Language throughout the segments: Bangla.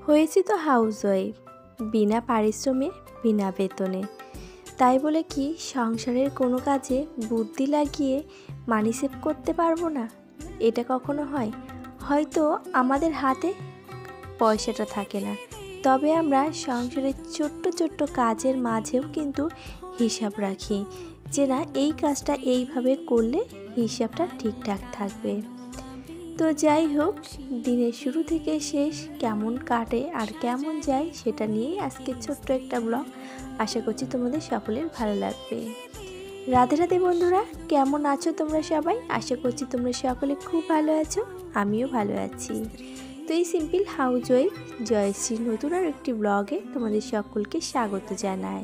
হয়েছি তো হাউসওয়াইফ, বিনা পারিশ্রমে বিনা বেতনে। তাই বলে কি সংসারের কোনো কাজে বুদ্ধি লাগিয়ে মানি সেভ করতে পারবো না? এটা কখনো হয়? হয়তো আমাদের হাতে পয়সাটা থাকে না, তবে আমরা সংসারের ছোট্ট ছোট্ট কাজের মাঝেও কিন্তু হিসাব রাখি যে না, এই কাজটা এইভাবে করলে হিসাবটা ঠিকঠাক থাকবে। তো যাই হোক, দিনের শুরু থেকে শেষ কেমন কাটে আর কেমন যায় সেটা নিয়েই আজকে ছোট্ট একটা ব্লগ। আশা করছি তোমাদের সকলের ভালো লাগবে। রাধে রাধে বন্ধুরা, কেমন আছো তোমরা সবাই? আশা করছি তোমরা সকলে খুব ভালো আছো, আমিও ভালো আছি। তো এই সিম্পল হাউসওয়াইফ জয়শ্রীর নতুন আর একটি ব্লগে তোমাদের সকলকে স্বাগত জানাই।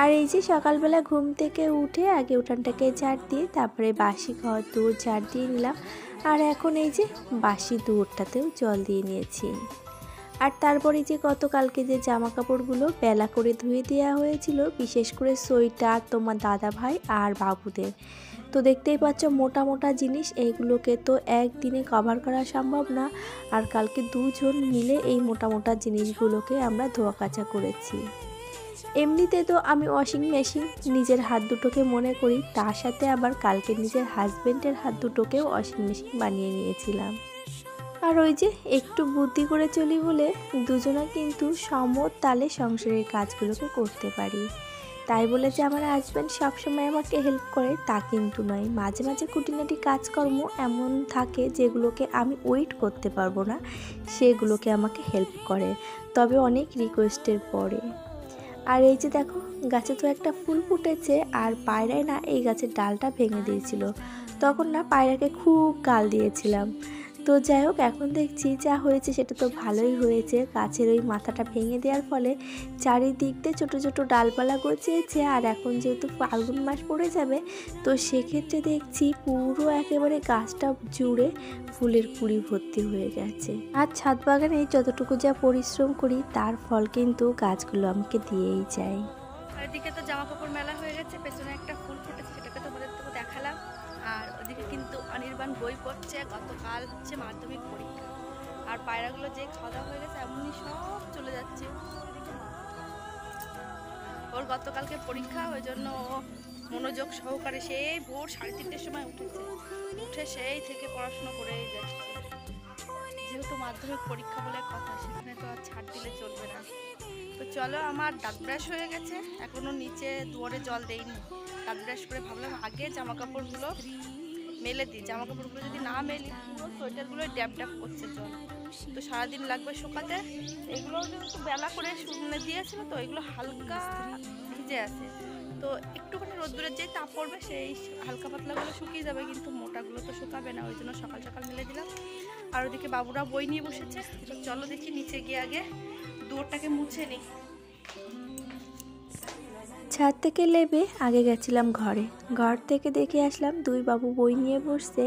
আর এই যে সকালবেলা ঘুম থেকে উঠে আগে উঠানটাকে ঝাড় দিয়ে তারপরে বাসি ঘর দৌড় ঝাড় দিয়ে নিলাম। আর এখন এই যে বাসি দৌড়টাতেও জল দিয়ে নিয়েছি। আর তারপরে যে গতকালকে যে জামা কাপড়গুলো বেলা করে ধুয়ে দেওয়া হয়েছিল, বিশেষ করে সোয়েটার তোমার দাদা ভাই আর বাবুদের, তো দেখতেই পাচ্ছ মোটা মোটা জিনিস, এইগুলোকে তো একদিনে কভার করা সম্ভব না। আর কালকে দুজন মিলে এই মোটা মোটা জিনিসগুলোকে আমরা ধোয়া কাচা করেছি। এমনিতে তো আমি ওয়াশিং মেশিন নিজের হাত দুটোকে মনে করি, তার সাথে আবার কালকে নিজের হাজব্যান্ডের হাত দুটোকেও ওয়াশিং মেশিন বানিয়ে নিয়েছিলাম। আর ওই যে একটু বুদ্ধি করে চলি বলে দুজনা কিন্তু সমতালে সংসারের কাজগুলোকে করতে পারি। তাই বলে যে আমার হাজব্যান্ড সবসময় আমাকে হেল্প করে তা কিন্তু নয়, মাঝে মাঝে খুঁটিনাটি কাজকর্ম এমন থাকে যেগুলোকে আমি ওয়েট করতে পারবো না, সেগুলোকে আমাকে হেল্প করে, তবে অনেক রিকোয়েস্টের পরে। আর এই যে দেখো, গাছে তো একটা ফুল ফুটেছে, আর পায়রায় না এই গাছের ডালটা ভেঙে দিয়েছিল, তখন না পায়রাকে খুব গাল দিয়েছিলাম। তো যাই হোক, এখন দেখছি যা হয়েছে সেটা তো ভালোই হয়েছে। গাছের ওই মাথাটা ভেঙে দেওয়ার ফলে চারিদিক দিয়ে ছোটো ছোটো ডালপালা গজিয়েছে। আর এখন যেহেতু ফাল্গুন মাস পড়ে যাবে, তো সেক্ষেত্রে দেখছি পুরো একেবারে গাছটা জুড়ে ফুলের কুড়ি ভর্তি হয়ে গেছে। আর ছাদ বাগানে যতটুকু যা পরিশ্রম করি তার ফল কিন্তু গাছগুলো আমাকে দিয়েই যায়। এদিকে তো জামা কাপড় মেলা হয়ে গেছে, পেছনে একটা ফুল ফুটেছে, সেটাকে তোমাদের তো দেখালাম। আর ওদিকে কিন্তু অনির্বাণ বই পড়ছে, গতকাল হচ্ছে মাধ্যমিক পরীক্ষা। আর পায়রাগুলো যে খাওয়া দাওয়া হয়ে গেছে এমনই সব চলে যাচ্ছে। ওর গতকালকে পরীক্ষা, ওই জন্য মনোযোগ সহকারে সেই ভোর 3:30টার সময় উঠেছে, উঠে সেই থেকে পড়াশোনা করেই যাচ্ছে। যেহেতু মাধ্যমিক পরীক্ষা বলে কথা, সেখানে তো আর ছাড় দিলে চলবে না। তো চলো, আমার দাঁত ব্রাশ হয়ে গেছে, এখনও নিচে দুয়ারে জল দেইনি। দাঁত ব্রাশ করে ভাবলাম আগে জামা কাপড়গুলো মেলে দিই, জামা কাপড়গুলো যদি না মেলি পুরো সোয়েটারগুলো ড্যাব ড্যাব করছে জল, তো সারাদিন লাগবে শুকাতে। এগুলো যেহেতু বেলা করে শুকনো দিয়েছিল, তো এগুলো হালকা ভিজে আছে, তো একটুখানি রোদ্দুরের যেই তাপ পড়বে সেই হালকা পাতলাগুলো শুকিয়ে যাবে, কিন্তু মোটাগুলো তো শুকাবে না, ওই জন্য সকাল সকাল মেলে দিলাম। আর ওদিকে বাবুরা বই নিয়ে বসেছে, তো চলো দেখি নিচে গিয়ে আগে দুয়ারটাকে মুছে নিই। ছাদ থেকে লেবে আগে গেছিলাম ঘরে, ঘর থেকে দেখে আসলাম দুই বাবু বই নিয়ে বসছে।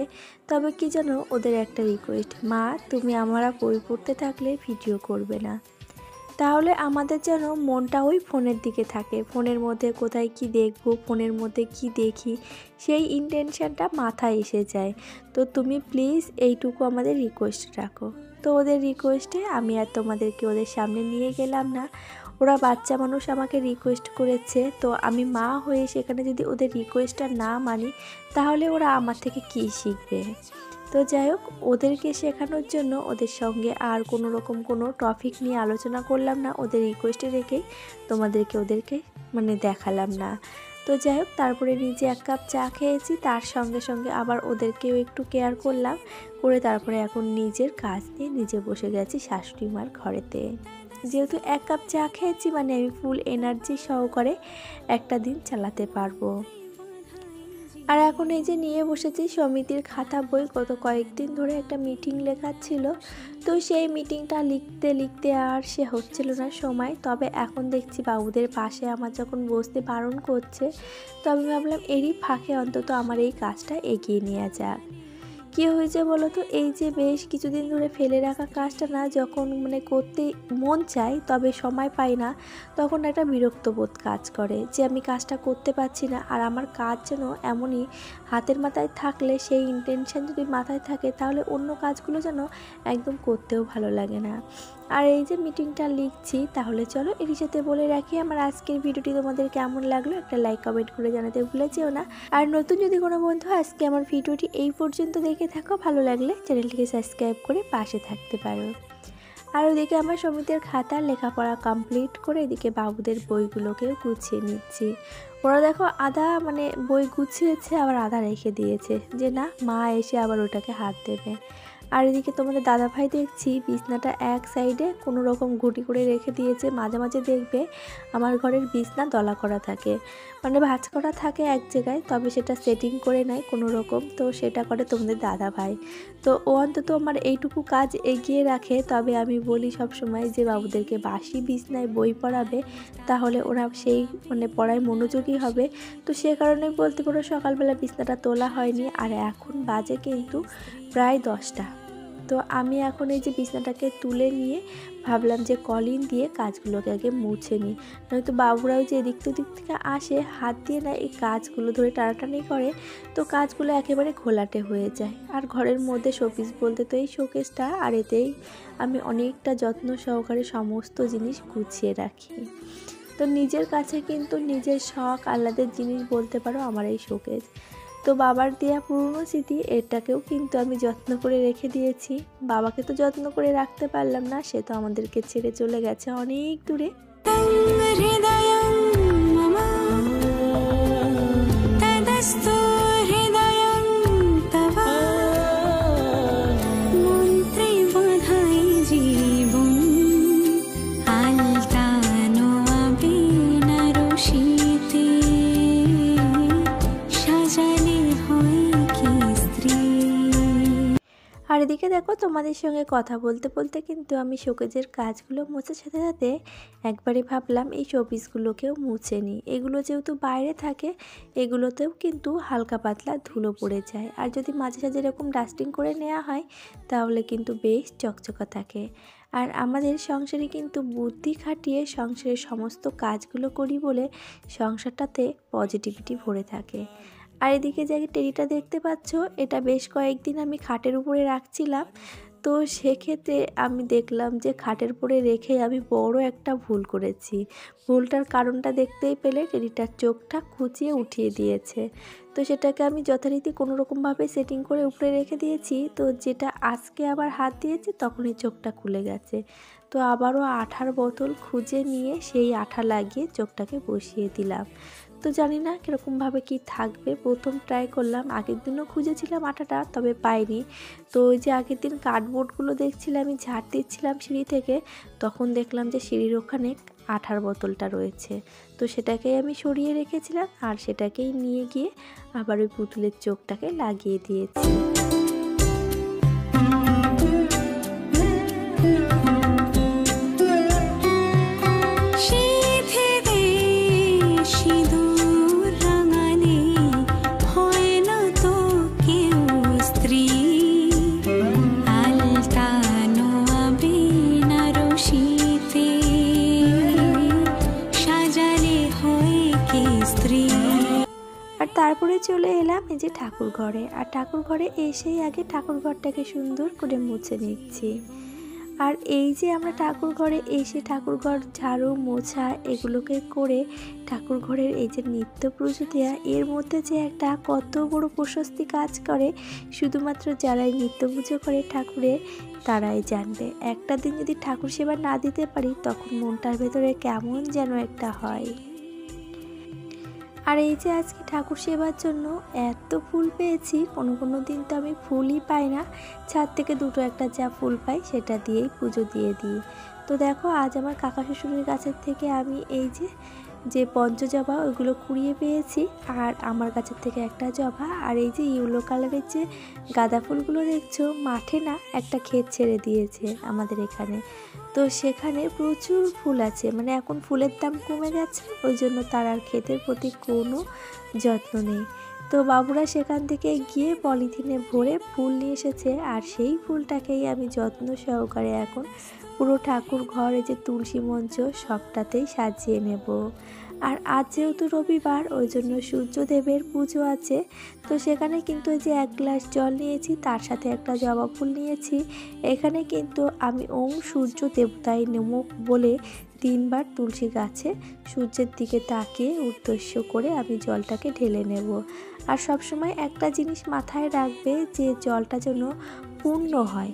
তবে কি জানো, ওদের একটা রিকোয়েস্ট, মা তুমি আমরা বই পড়তে থাকলে ভিডিও করবে না, তাহলে আমাদের যেন মনটা ওই ফোনের দিকে থাকে, ফোনের মধ্যে কোথায় কি দেখবো, ফোনের মধ্যে কি দেখি, সেই ইন্টেনশনটা মাথায় এসে যায়। তো তুমি প্লিজ এইটুকু আমাদের রিকোয়েস্ট রাখো। তো ওদের রিকোয়েস্টে আমি আর তোমাদেরকে ওদের সামনে নিয়ে গেলাম না, ওরা বাচ্চা মানুষ আমাকে রিকোয়েস্ট করেছে, তো আমি মা হয়ে সেখানে যদি ওদের রিকোয়েস্টটা না মানি তাহলে ওরা আমার থেকে কী শিখবে। তো যাই হোক, ওদেরকে শেখানোর জন্য ওদের সঙ্গে আর কোনো রকম কোনো টপিক নিয়ে আলোচনা করলাম না, ওদের রিকোয়েস্টে রেখেই ওদেরকে দেখালাম না। তো যাই হোক, তারপরে নিজে 1 কাপ চা খেয়েছি, তার সঙ্গে সঙ্গে আবার ওদেরকেও একটু কেয়ার করলাম, করে তারপরে এখন নিজের কাজ নিয়ে নিজে বসে গেছি শাশুড়ি মার ঘরেতে। যেহেতু 1 কাপ চা খেয়েছি, আমি ফুল এনার্জি সহকারে একটা দিন চালাতে পারবো। আর এখন এই যে নিয়ে বসেছি সমিতির খাতা বই, গত কয়েকদিন ধরে একটা মিটিং লেখা ছিল, তো সেই মিটিংটা লিখতে লিখতে আর সে হচ্ছিল না সময়। তবে এখন দেখছি বাবুদের পাশে আমার যখন বসতে বারণ করছে, তো আমি ভাবলাম এরই ফাঁকে অন্তত আমার এই কাজটা এগিয়ে নেওয়া যাক। কী হয়েছে বলো তো, এই যে বেশ কিছুদিন ধরে ফেলে রাখা কাজটা না যখন মানে করতে মন চায় তবে সময় পাই না, তখন একটা বিরক্তবোধ কাজ করে যে আমি কাজটা করতে পারছি না। আর আমার কাজ যেন এমনই হাতের মাথায় থাকলে, সেই ইন্টেনশন যদি মাথায় থাকে তাহলে অন্য কাজগুলো যেন একদম করতেও ভালো লাগে না। আর এই যে মিটিংটা লিখছি, তাহলে চলো এর সাথে বলে রাখি আমার আজকের ভিডিওটি তোমাদের কেমন লাগলো একটা লাইক কমেন্ট করে জানাতে ভুলে যেও না। আর নতুন যদি কোনো বন্ধু আজকে আমার ভিডিওটি এই পর্যন্ত দেখে থাকো, ভালো লাগলে চ্যানেলটিকে সাবস্ক্রাইব করে পাশে থাকতে পারো। আর ওদিকে আমার সমিতির খাতার লেখাপড়া কমপ্লিট করে এদিকে বাবুদের বইগুলোকেও গুছিয়ে নিচ্ছি। ওরা দেখো আধা মানে বই গুছিয়েছে, আবার আধা রেখে দিয়েছে যে না মা এসে আবার ওটাকে হাত দেবে। আর এদিকে তোমাদের দাদাভাই দেখছি বিছনাটা এক সাইডে কোনো রকম ঘুটি করে রেখে দিয়েছে। মাঝে মাঝে দেখবে আমার ঘরের বিছনা দলা করা থাকে, মানে ভাঁজ করা থাকে এক জায়গায়, তবে সেটা সেটিং করে নেয় কোনো রকম, তো সেটা করে তোমাদের দাদাভাই। তো ও অন্তত আমার এইটুকু কাজ এগিয়ে রাখে। তবে আমি বলি সব সময় যে বাবুদেরকে বাসি বিছনায় বই পড়াবে, তাহলে ওরা সেই মানে পড়ায় মনোযোগী হবে। তো সে কারণে বলতে পারো সকালবেলা বিছনাটা তোলা হয়নি। আর এখন বাজে কিন্তু প্রায় 10টা। তো আমি এখন এই যে বিছনাটাকে তুলে নিয়ে ভাবলাম যে কলিন দিয়ে কাজগুলোকে আগে মুছে নিই, নয়তো বাবুরাও যে এদিক থেকে আসে হাত দিয়ে না এই কাজগুলো ধরে টানাটানি করে, তো কাজগুলো একেবারে ঘোলাটে হয়ে যায়। আর ঘরের মধ্যে শোপিস বলতে তো এই শোকেসটা, আর এতেই আমি অনেকটা যত্ন সহকারে সমস্ত জিনিস গুছিয়ে রাখি। তো নিজের কাছে কিন্তু নিজের শখ আহ্লাদের জিনিস বলতে পারো আমার এই শোকেস। তো বাবার দেয়া পুরনো স্মৃতি, এটাকেও কিন্তু আমি যত্ন করে রেখে দিয়েছি। বাবাকে তো যত্ন করে রাখতে পারলাম না, সে তো আমাদেরকে ছেড়ে চলে গেছে অনেক দূরে। আর এদিকে দেখো তোমাদের সঙ্গে কথা বলতে বলতে কিন্তু আমি শোকেজের কাজগুলো মোছার সাথে সাথে একবারে ভাবলাম এই শোপিসগুলোকেও মুছে নিই। এগুলো যেহেতু বাইরে থাকে, এগুলোতেও কিন্তু হালকা পাতলা ধুলো পড়ে যায়। আর যদি মাঝে সাঝে এরকম ডাস্টিং করে নেওয়া হয় তাহলে কিন্তু বেশ চকচকা থাকে। আর আমাদের সংসারে কিন্তু বুদ্ধি খাটিয়ে সংসারের সমস্ত কাজগুলো করি বলে সংসারটাতে পজিটিভিটি ভরে থাকে। আর এদিকে যে টেডিটা দেখতে পাচ্ছ, এটা বেশ কয়েকদিন আমি খাটের উপরে রাখছিলাম। তো সেক্ষেত্রে আমি দেখলাম যে খাটের উপরে রেখে আমি বড় একটা ভুল করেছি। ভুলটার কারণটা দেখতেই পেলে টেডিটার চোখটা খুঁচিয়ে উঠিয়ে দিয়েছে। তো সেটাকে আমি যথারীতি কোনোরকমভাবে সেটিং করে উপরে রেখে দিয়েছি। তো যেটা আজকে আবার হাত দিয়েছি তখনই চোখটা খুলে গেছে। তো আবারও আঠার বোতল খুঁজে নিয়ে সেই আঠা লাগিয়ে চোখটাকে বসিয়ে দিলাম। তো জানি না কীরকমভাবে কি থাকবে, প্রথম ট্রাই করলাম। আগের দিনও খুঁজেছিলাম আঠাটা, তবে পাইনি। তো ওই যে আগের দিন কার্ডবোর্ডগুলো দেখছিলাম, আমি ঝাড় দিচ্ছিলাম সিঁড়ি থেকে, তখন দেখলাম যে সিঁড়ির ওখানে আঠার বোতলটা রয়েছে। তো সেটাকেই আমি সরিয়ে রেখেছিলাম, আর সেটাকেই নিয়ে গিয়ে আবার ওই পুতুলের চোখটাকে লাগিয়ে দিয়েছি। আর তারপরে চলে এলাম এই যে ঠাকুর ঘরে। আর ঠাকুর ঘরে এসেই আগে ঠাকুর ঘরটাকে সুন্দর করে মুছে নিচ্ছি। আর এই যে আমরা ঠাকুর ঘরে এসে ঠাকুর ঘর ঝাড়ু মোছা এগুলোকে করে ঠাকুর ঘরের এই যে নিত্য পুজো দেওয়া, এর মধ্যে যে একটা কত বড় প্রশস্তি কাজ করে শুধুমাত্র যারাই নিত্য পুজো করে ঠাকুরের তারাই জানবে। একটা দিন যদি ঠাকুর সেবা না দিতে পারি তখন মনটার ভেতরে কেমন যেন একটা হয়। আর এই যে আজকে ঠাকুর সেবার জন্য এত ফুল পেয়েছি, কোনো দিন তো আমি ফুলই পাই না, ছাদ থেকে দুটো একটা যা ফুল পাই সেটা দিয়েই পুজো দিয়ে দিই। তো দেখো আজ আমার কাকা শ্বশুরের কাছের থেকে আমি এই যে পঞ্চজবা ওইগুলো কুড়িয়ে পেয়েছি, আর আমার কাছের থেকে একটা জবা, আর এই যে ইয়েলো কালারের যে গাঁদা ফুলগুলো দেখছো মাঠে না একটা ক্ষেত ছেড়ে দিয়েছে আমাদের এখানে। তো সেখানে প্রচুর ফুল আছে, মানে এখন ফুলের দাম কমে গেছে, ওই জন্য তার আর ক্ষেতের প্রতি কোনো যত্ন নেই। তো বাবুরা সেখান থেকে গিয়ে পলিথিনে ভরে ফুল নিয়ে এসেছে, আর সেই ফুলটাকেই আমি যত্ন সহকারে এখন পুরো ঠাকুর ঘরে যে তুলসী মঞ্চ সবটাতেই সাজিয়ে নেব। আর আজ যেহেতু রবিবার, ওই জন্য সূর্যদেবের পুজো আছে। তো সেখানে কিন্তু এই যে 1 গ্লাস জল নিয়েছি, তার সাথে একটা জবা ফুল নিয়েছি। এখানে কিন্তু আমি ওম সূর্য দেবতায় নমঃ বলে 3 বার তুলসী গাছে সূর্যের দিকে তাকিয়ে উদ্দেশ্য করে আমি জলটাকে ঢেলে নেব। আর সবসময় একটা জিনিস মাথায় রাখবে যে জলটা যেন পূর্ণ হয়।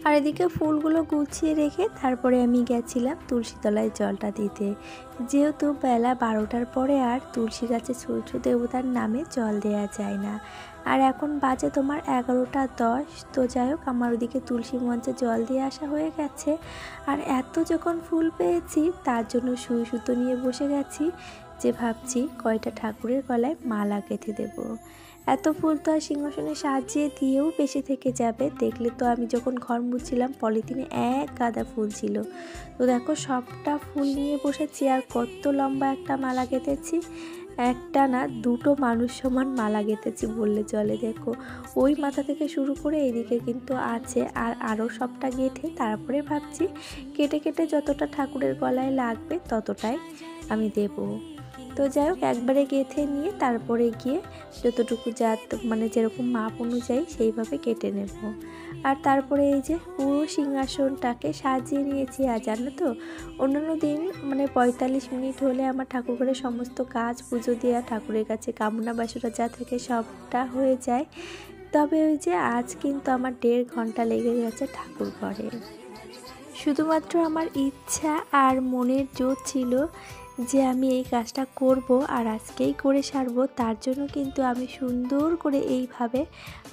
আর এদিকে ফুলগুলো গুছিয়ে রেখে তারপরে আমি গেছিলাম তুলসী তলায় জলটা দিতে, যেহেতু বেলা 12টার পরে আর তুলসী গাছে সূর্য দেবতার নামে জল দেওয়া যায় না। আর এখন বাজে তোমার 11টা 10। তো যাই হোক, আমার ওদিকে তুলসী মঞ্চে জল দিয়ে আসা হয়ে গেছে। আর এত যখন ফুল পেয়েছি তার জন্য সুই সুতো নিয়ে বসে গেছি, যে ভাবছি কয়টা ঠাকুরের গলায় মালা গেঁথে দেব। এত ফুল তো আর সিংহাসনে সাজিয়ে দিয়েও বেশি থেকে যাবে। দেখলে তো আমি যখন ঘর মুছছিলাম পলিথিনে 1 গাদা ফুল ছিল। তো দেখো সবটা ফুল নিয়ে বসেছি, আর কত লম্বা একটা মালা গেঁথেছি। একটা না, 2টো মানুষ সমান মালা গেঁথেছি বললে চলে। দেখো ওই মাথা থেকে শুরু করে এদিকে কিন্তু আছে, আর আরও সবটা গেঁথে তারপরে ভাবছি কেটে কেটে যতটা ঠাকুরের গলায় লাগবে ততটাই আমি দেব। তো যাই হোক, একবারে গেঁথে নিয়ে তারপরে গিয়ে যতটুকু মানে যেরকম মাপ অনুযায়ী সেইভাবে কেটে নেব। আর তারপরে এই যে পুরো সিংহাসনটাকে সাজিয়ে নিয়েছি। আর জানো তো, অন্যান্য দিন মানে 45 মিনিট হলে আমার ঠাকুর ঘরে সমস্ত কাজ, পুজো দেওয়া, ঠাকুরের কাছে কামনা বাসনা যা থেকে সবটা হয়ে যায়। তবে ওই যে আজ কিন্তু আমার 1.5 ঘন্টা লেগে গেছে ঠাকুর ঘরে। শুধুমাত্র আমার ইচ্ছা আর মনের জোর ছিল যে আমি এই কাজটা করব আর আজকেই করে সারবো। তার জন্য কিন্তু আমি সুন্দর করে এইভাবে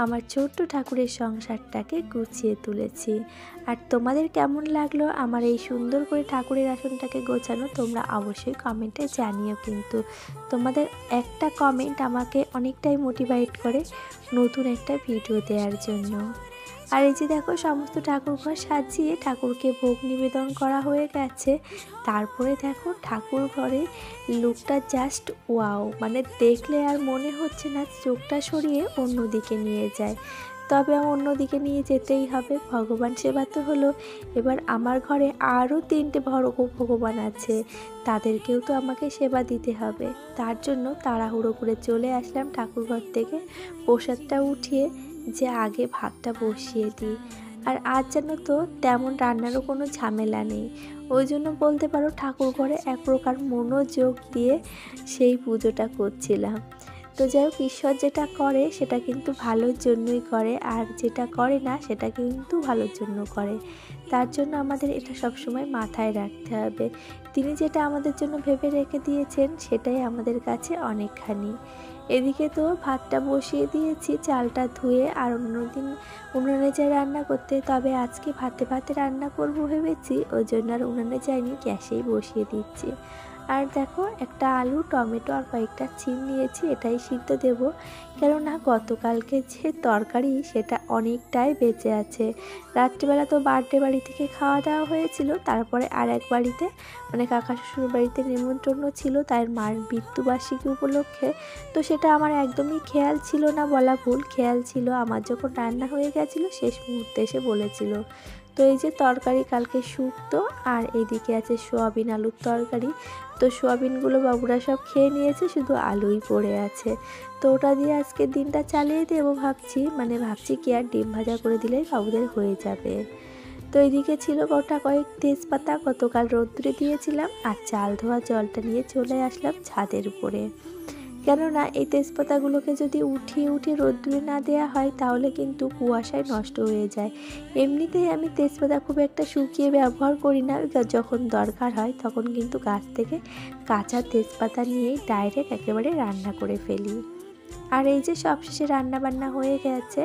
আমার ছোট্ট ঠাকুরের সংসারটাকে গুছিয়ে তুলেছি। আর তোমাদের কেমন লাগলো আমার এই সুন্দর করে ঠাকুরের আসনটাকে গোছানো, তোমরা অবশ্যই কমেন্টে জানিও। কিন্তু তোমাদের একটা কমেন্ট আমাকে অনেকটাই মোটিভেট করে নতুন একটা ভিডিও দেওয়ার জন্য। আর এই যে দেখো সমস্ত ঠাকুর ঘর সাজিয়ে ঠাকুরকে ভোগ নিবেদন করা হয়ে গেছে। তারপরে দেখো ঠাকুর ঘরে লুকটা জাস্ট ওয়াও, মানে দেখলে আর মনে হচ্ছে না চোখটা সরিয়ে অন্যদিকে নিয়ে যায়। তবে অন্যদিকে নিয়ে যেতেই হবে, ভগবান সেবা তো হলো। এবার আমার ঘরে আরও 3টে ভগবান আছে, তাদেরকেও তো আমাকে সেবা দিতে হবে। তার জন্য তাড়াহুড়ো করে চলে আসলাম ঠাকুর ঘর থেকে প্রসাদটা উঠিয়ে, যে আগে ভাতটা বসিয়ে দিই। আর আজ যেন তো তেমন রান্নারও কোনো ঝামেলা নেই, ওই জন্য বলতে পারো ঠাকুর ঘরে এক প্রকার মনোযোগ দিয়ে সেই পুজোটা করছিলাম। তো যাই হোক, ঈশ্বর যেটা করে সেটা কিন্তু ভালোর জন্যই করে, আর যেটা করে না সেটা কিন্তু ভালোর জন্য করে। তার জন্য আমাদের এটা সবসময় মাথায় রাখতে হবে, তিনি যেটা আমাদের জন্য ভেবে রেখে দিয়েছেন সেটাই আমাদের কাছে অনেকখানি। এদিকে তো ভাতটা বসিয়ে দিয়েছি চালটা ধুয়ে, আর অন্যদিন উনুনে যাই রান্না করতে, তবে আজকে ভাতে ভাতে রান্না করব ভেবেছি, ওই জন্য আর উনুনে যাইনি, গ্যাসেই বসিয়ে দিচ্ছি। আর দেখো একটা আলু, টমেটো আর কয়েকটা সিম নিয়েছি, এটাই সিদ্ধ দেব। কেননা গতকালকে যে তরকারি সেটা অনেকটাই বেঁচে আছে। রাত্রিবেলা তো বার্থডে বাড়ি থেকে খাওয়া দাওয়া হয়েছিল, তারপরে আর এক বাড়িতে মানে কাকা শ্বশুর বাড়িতে নিমন্ত্রণ ছিল তার মার মৃত্যুবার্ষিকী উপলক্ষে। তো সেটা আমার একদমই খেয়াল ছিল না, বলা ভুল, খেয়াল ছিল আমার যখন রান্না হয়ে গেছিলো শেষ মুহূর্তে এসে বলেছিল। তো এই যে তরকারি কালকে শুক্তো, আর এইদিকে আছে সোয়াবিন আলুর তরকারি। তো সোয়াবিনগুলো বাবুরা সব খেয়ে নিয়েছে, শুধু আলুই পড়ে আছে। তো ওটা দিয়ে আজকের দিনটা চালিয়ে দেবো ভাবছি কি আর ডিম ভাজা করে দিলেই বাবুদের হয়ে যাবে। তো এইদিকে ছিল কয়েক তেজপাতা, গতকাল রোদ্দুরে দিয়েছিলাম। আর চাল ধোয়া জলটা নিয়ে চলে আসলাম ছাদের উপরে। কেননা এই তেজপাতাগুলোকে যদি উঠিয়ে রোদ্দুরে না দেওয়া হয় তাহলে কিন্তু কুয়াশায় নষ্ট হয়ে যায়। এমনিতেই আমি তেজপাতা খুব একটা শুকিয়ে ব্যবহার করি না, যখন দরকার হয় তখন কিন্তু গাছ থেকে কাঁচা তেজপাতা নিয়েই ডাইরেক্ট একেবারে রান্না করে ফেলি। আর এই যে সবশেষে রান্না বান্না হয়ে গেছে।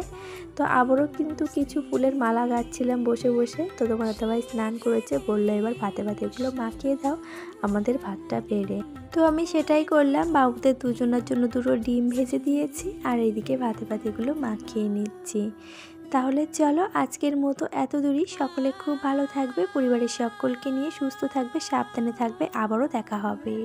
তো আবারও কিন্তু কিছু ফুলের মালা গাচ্ছিলাম বসে বসে। তো তোমার দাদাভাই স্নান করেছে, বললো এবার ভাতে এগুলো মাখিয়ে দাও, আমাদের ভাতটা বেড়ে। তো আমি সেটাই করলাম, বাবুদের দুজনের জন্য 2টো ডিম ভেজে দিয়েছি, আর এইদিকে ভাতে এগুলো মাখিয়ে নিচ্ছি। তাহলে চলো আজকের মতো এত দূরই। সকলে খুব ভালো থাকবে, পরিবারের সকলকে নিয়ে সুস্থ থাকবে, সাবধানে থাকবে, আবারও দেখা হবে।